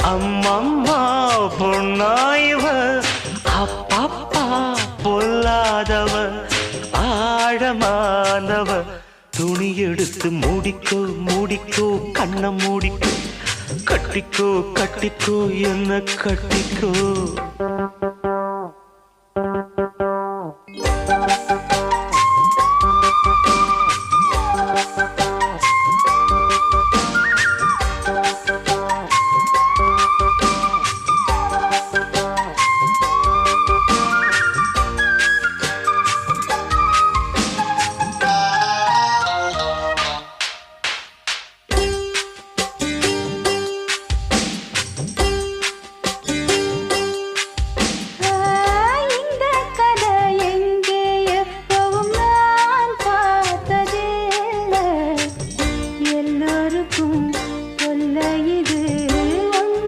அம்மம்மா பொன்னாயவ அப்பப்பா பொல்லாதவ ஆழமானவ துணி எடுத்து மூடிக்கோ மூடிக்கோ கண்ண மூடிக்கோ கட்டிக்கோ கட்டிக்கோ என்ன கட்டிக்கோ